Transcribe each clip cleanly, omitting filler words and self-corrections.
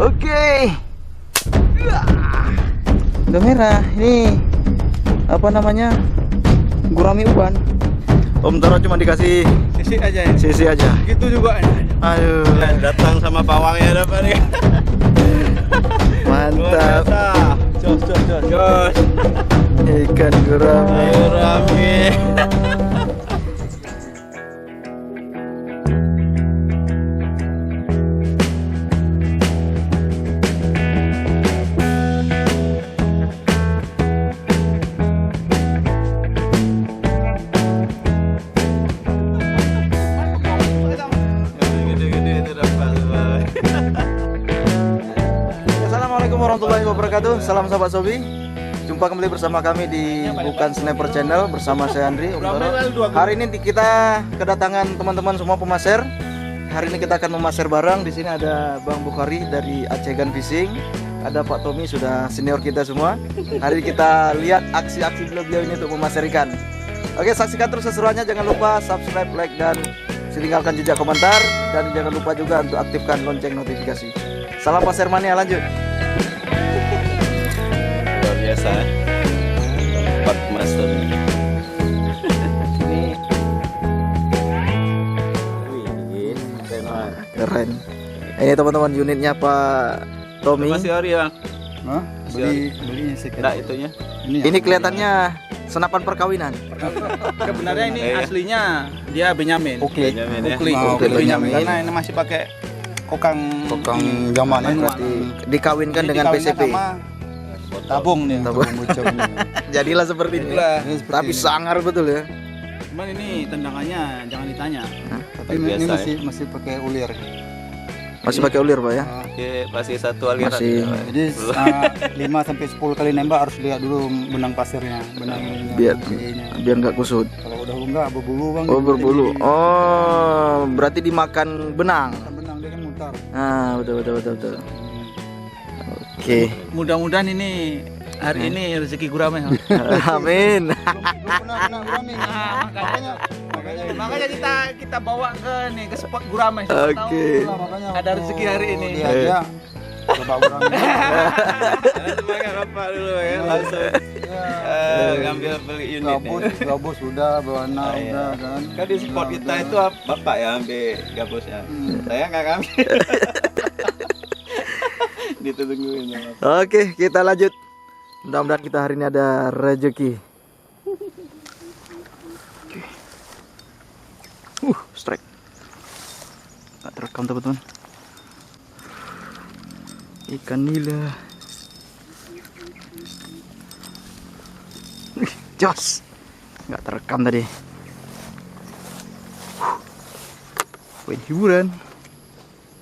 Oke. Udah merah. Ini apa namanya? Gurami uban. Om Toro cuma dikasih Sisi aja ya. sisi aja. Gitu juga ya. Aduh, Datang sama bawangnya dapat ya. mantap. Jos. Ikan gurami. Rame. Assalamualaikum warahmatullahi wabarakatuh. Salam sahabat Sobi. Jumpa kembali bersama kami di Bukan Sniper Channel bersama saya Andri, Om Toro. Hari ini kita kedatangan teman-teman semua pemasir. Hari ini kita akan memasir bareng. Di sini ada Bang Bukhari dari Aceh Gun Fishing. Ada Pak Tommy, sudah senior kita semua. Hari ini kita lihat aksi-aksi beliau ini untuk memasir ikan. Oke, saksikan terus keseruannya. Jangan lupa subscribe, like, dan tinggalkan jejak komentar. Dan jangan lupa juga untuk aktifkan lonceng notifikasi. Salam pasir mania, lanjut. Luar biasa. 4 master ini. Wih, Keren. Ini teman-teman unitnya Pak Tommy. masih ori bang. Hah? Belinya sekitar. Enggak itunya. Ini kelihatannya senapan perkawinan. Sebenarnya ini Iya. aslinya dia Benyamin. Oke. Benyamin ya. Oke, Oke, Benyamin. Benyamin. Karena ini masih pakai kokang zaman ya. Berarti dikawinkan Ini dengan dikawinkan PCP. sama tabung nih. Tabung. Jadilah seperti ini. Itulah. Tapi sangar betul ya. Cuman ini tendangannya jangan ditanya. Tapi ini masih pakai ulir. Masih pakai ulir, Pak ya? Oke, masih satu aliran. Masih. Jadi 5 sampai 10 kali nembak harus lihat dulu benang pasirnya, benang Biar ininya. biar nggak kusut. Kalau udah enggak berbulu bang. Oh, berbulu. Oh, berarti dimakan benang. Benang dia kan mutar. Nah, betul. Oke. Mudah-mudahan ini hari ini rezeki gurame. Amin. Belum pernah gurami. Makanya kita bawa ke spot gurame. Oke. Ada rezeki hari ini. Dia aja. Coba gurami. Sebagai bapak dulu ya, langsung ngambil beli unit. Gabus sudah, berwarna Oh, iya. udah kan. Kan di spot kita itu bapak ya ambil gabusnya. Saya nggak ngambil. Ditungguin ya. Oke, kita lanjut. Mudah-mudahan kita hari ini ada rezeki. Strike. Nggak terekam teman-teman. Ikan nila. Jos. Nggak terekam tadi. Poin hiburan.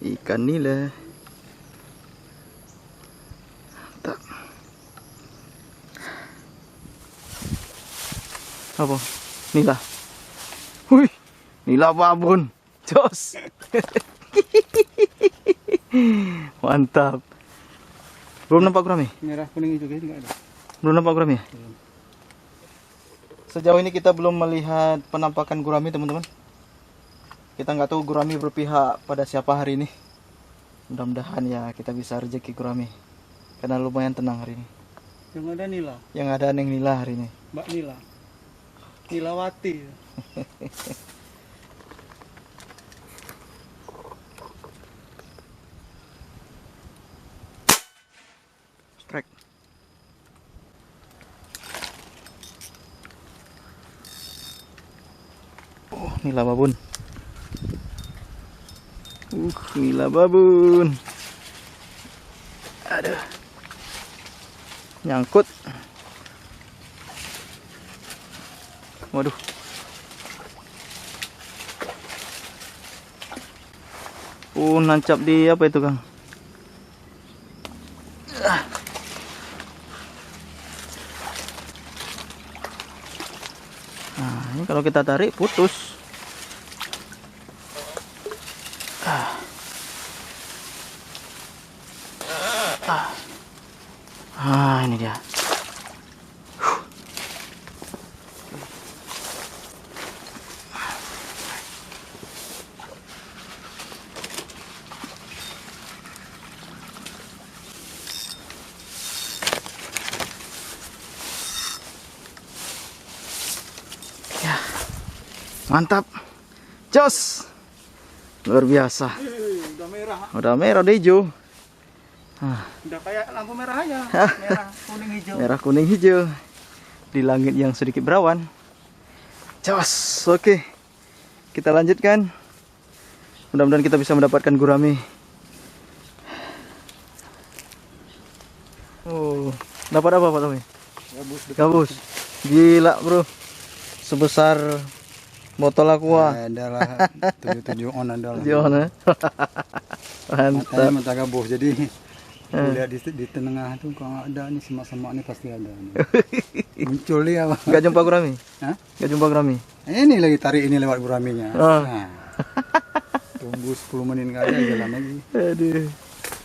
Ikan nila. Mantap. Apa? Nila. Wih. Nila babon. Jos. Mantap. Belum nampak gurami? Merah kuning itu guys enggak ada. Belum nampak gurami ya? Sejauh ini kita belum melihat penampakan gurami teman-teman. Kita nggak tahu gurami berpihak pada siapa hari ini. Mudah-mudahan ya kita bisa rezeki gurami. Karena lumayan tenang hari ini. Yang ada nila, Yang ada Neng Nila hari ini. Mbak Nila. Nilawati. Strike. Oh, nila babon. Nila babon. Aduh. Nyangkut. Waduh. Nancap di apa itu, Kang? Nah, ini kalau kita tarik putus. Ini dia. Mantap. Jos. Luar biasa. Udah merah. Udah merah, udah hijau. Udah kayak lampu merah aja. Merah, kuning, hijau. Merah, kuning, hijau. Di langit yang sedikit berawan. Jos. Oke. Kita lanjutkan. Mudah-mudahan kita bisa mendapatkan gurame. Oh, dapat apa Pak Tommy? Gabus. Gila, Bro. Sebesar botol aqua. Adalah 7 on adalah. Gimana? Matanya Mantap. mata gabus. Jadi lihat di tengah tuh kalau ada nih semak-semak nih pasti ada. Muncul dia. Gak jumpa gurame? Hah? Gak jumpa gurame? Ini lagi tarik ini lewat guraminya. Oh. Nah. Tunggu 10 menit kali jalan lagi. Aduh.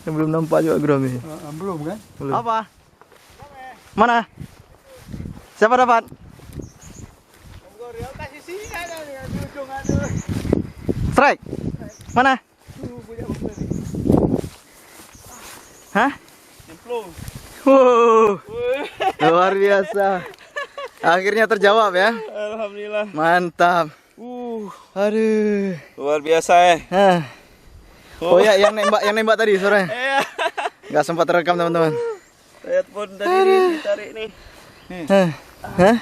Belum nampak juga gurame. Belum kan? Belum. Apa? Mana? Siapa dapat? Strike. Mana? Hah? Wow. Luar biasa. Akhirnya terjawab ya. Alhamdulillah. Mantap. Aduh. Luar biasa Hah. Oh ya, yang nembak tadi sore. Iya. Nggak sempat terekam teman-teman. Saya pun tadi ditarik nih. Hah?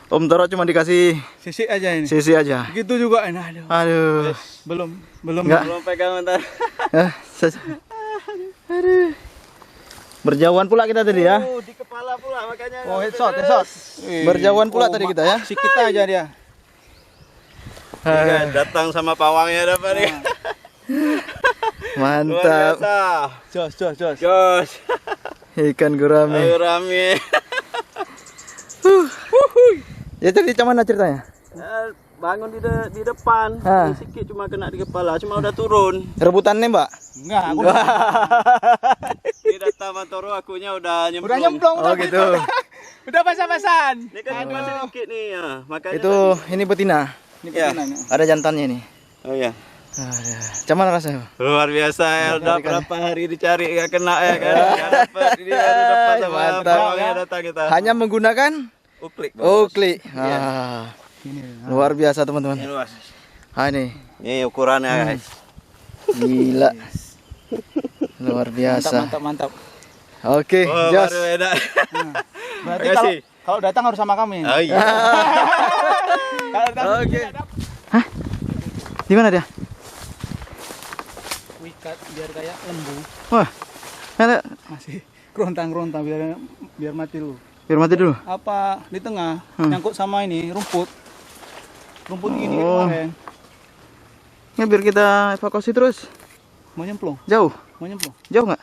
Om Toro cuma dikasih Sisi aja ini. sisi aja. Gitu juga enak. Aduh. Belum Enggak. Belum pegang bentar. Aduh. Berjauhan pula kita tadi ya. Di kepala pula makanya. Oh, headshot. Berjauhan pula tadi kita ya. Sikit aja dia. Iya, datang sama pawangnya dapat nih. Luar Mantap. biasa. Jos. Jos. Ikan gurame. Ayo rame. Ya tadi macam mana ceritanya? Bangun di depan. Ah. Sedikit cuma kena di kepala, cuma udah turun. Rebutan nembak? Enggak, aku Dia datang Mantoro, akunya udah nyemplung. udah nyemplung. Oh gitu. Udah basah-basahan. Ini kan cuma sedikit nih ya. Makanya Itu ini betina. Ini Ya. betinanya. Ada jantannya nih. Oh iya. Macam mana rasanya? Luar biasa ya, udah berapa hari dicari gak kena ya kan. Gak dapat, ini baru dapat sama Mantap. pawangnya datang kita. Hanya menggunakan Uklik. uklik. Ini. Luar biasa teman-teman. Ini luas. Ini Ini ukurannya guys. gila. Luar biasa. Mantap. Oke, Oh, Jos. baru beda. Berarti Makasih. kalau datang harus sama kami. Oh iya. Kalau datang Oke. Di mana dia? wikat biar kayak lembu. Wah. Ada. Masih kerontang-kerontang biar mati dulu. Biar mati dulu. Apa di tengah nyangkut sama ini rumput. Rumput gini Oh. kemarin. Ya biar kita evakuasi terus. Mau nyemplung. Jauh. Jauh nggak?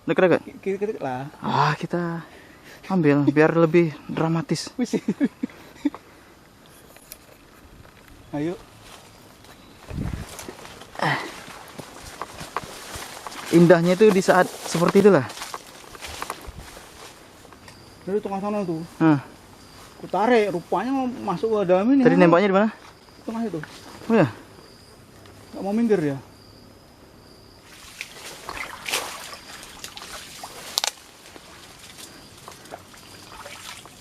Dekat-dekat. Kiri-kiri lah. Ah, kita ambil biar lebih dramatis. Wis. Ayo. Indahnya itu di saat seperti itulah. Dari tengah sana tuh. Nah, Ku tarik, rupanya mau masuk ke dalam ini. tadi nembaknya di mana? Tengah itu. Oh ya. Nggak mau minggir ya.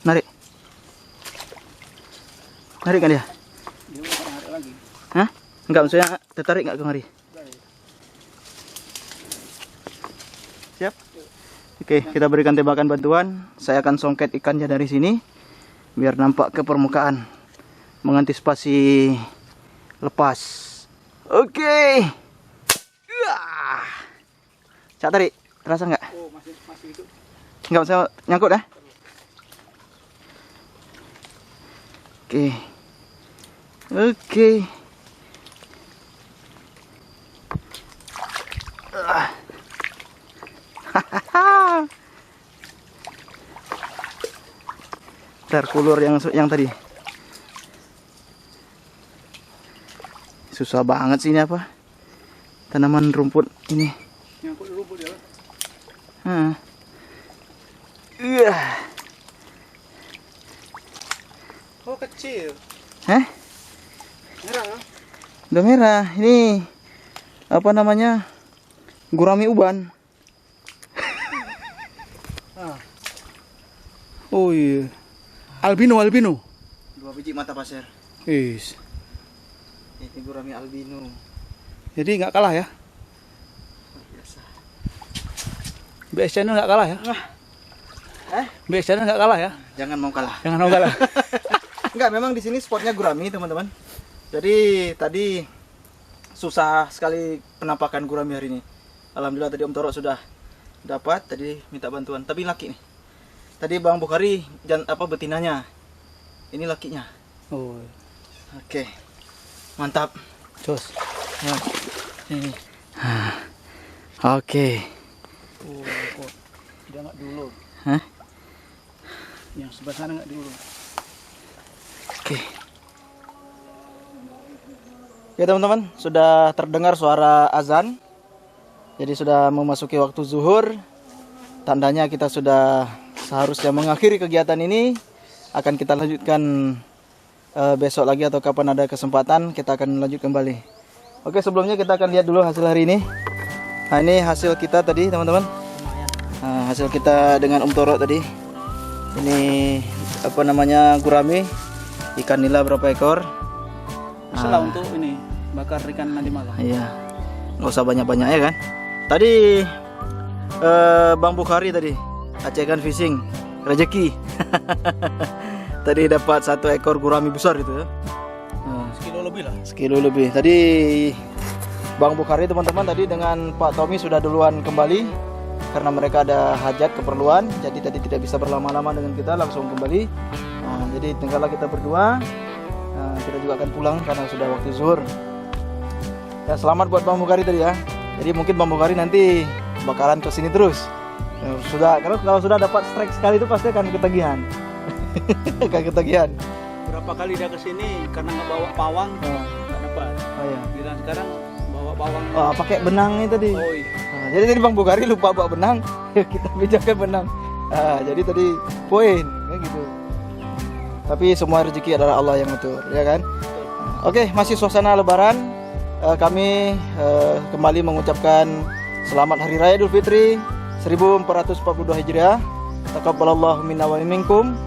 Narik. Narik kan dia? Dia mau tarik lagi. Hah? Enggak, maksudnya tertarik nggak kemari? Siap? Oke, kita berikan tembakan bantuan. Saya akan songket ikannya dari sini biar nampak ke permukaan, mengantisipasi lepas. Oke. Cak tarik, terasa nggak? Oh, masih itu. Nggak usah nyangkut ya? Oke. Oke. Terkulur yang tadi. Susah banget sih ini apa? Tanaman rumput ini. Nyangkut di rumput ya. Iya. Oh, kecil. Hah? Merah kan? Udah merah. Ini apa namanya? Gurami uban. Oh iya. Albino. 2 biji mata pasir. Is. Ini gurami albino. Jadi nggak kalah ya. Biasa. BS Channel nggak kalah ya. BS Channel nggak kalah ya. Jangan mau kalah. Jangan mau kalah. Enggak, memang di sini spotnya gurami, teman-teman. Jadi tadi susah sekali penampakan gurami hari ini. Alhamdulillah tadi Om Toro sudah dapat, tadi minta bantuan. Tapi laki nih. Tadi Bang Bukhari betinanya. Ini lakinya. Oh, Oke. Mantap. jos. Nah, ini. Oke. Oh, kok dia nggak dulu. Hah? Yang sebelah sana nggak dulu. Oke. Ya teman-teman, sudah terdengar suara azan. Jadi sudah memasuki waktu zuhur. Tandanya kita sudah seharusnya mengakhiri kegiatan ini. Akan kita lanjutkan besok lagi atau kapan ada kesempatan kita akan lanjut kembali. Oke, sebelumnya kita akan lihat dulu hasil hari ini. Nah, ini hasil kita tadi teman-teman. Nah, hasil kita dengan Om Toro tadi. Ini apa namanya, gurami. Ikan nila berapa ekor? Bisa lah untuk ini bakar ikan nanti malam. Iya, nggak usah banyak-banyak ya kan. Tadi Bang Bukhari tadi Acehkan Fishing rezeki. Tadi dapat 1 ekor gurami besar itu ya. Sekilo lebih lah. Sekilo lebih. Tadi Bang Bukhari teman-teman tadi dengan Pak Tommy sudah duluan kembali karena mereka ada hajat keperluan. Jadi tadi tidak bisa berlama-lama dengan kita, langsung kembali. Nah, jadi tinggallah kita berdua. Nah, kita juga akan pulang karena sudah waktu zuhur. Ya, selamat buat Bang Bukhari tadi ya. Jadi mungkin Bang Bukhari nanti bakalan kesini terus. Karena kalau sudah dapat strike sekali itu pasti akan ketagihan. Akan ketagihan. Berapa kali dia kesini karena nggak bawa pawang nggak dapat. Oh iya. Giliran sekarang bawa pawang. Oh, pakai benang itu tadi. Oh iya. Nah, jadi tadi Bang Bukhari lupa bawa benang, kita pinjamkan benang. Nah, jadi tadi poin, kayak gitu. Tapi semua rezeki adalah Allah yang ngatur, ya kan? Oke, masih suasana Lebaran. Kami kembali mengucapkan selamat Hari Raya Idul Fitri 1442 Hijriah. Taqabbalallahu minna wa minkum.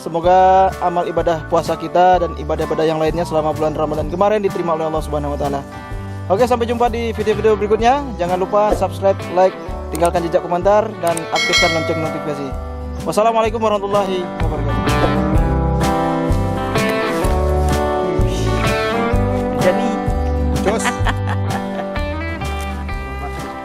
Semoga amal ibadah puasa kita dan ibadah-ibadah yang lainnya selama bulan Ramadan kemarin diterima oleh Allah Subhanahu wa taala. Oke, sampai jumpa di video-video berikutnya. Jangan lupa subscribe, like, tinggalkan jejak komentar dan aktifkan lonceng notifikasi. Wassalamualaikum warahmatullahi wabarakatuh.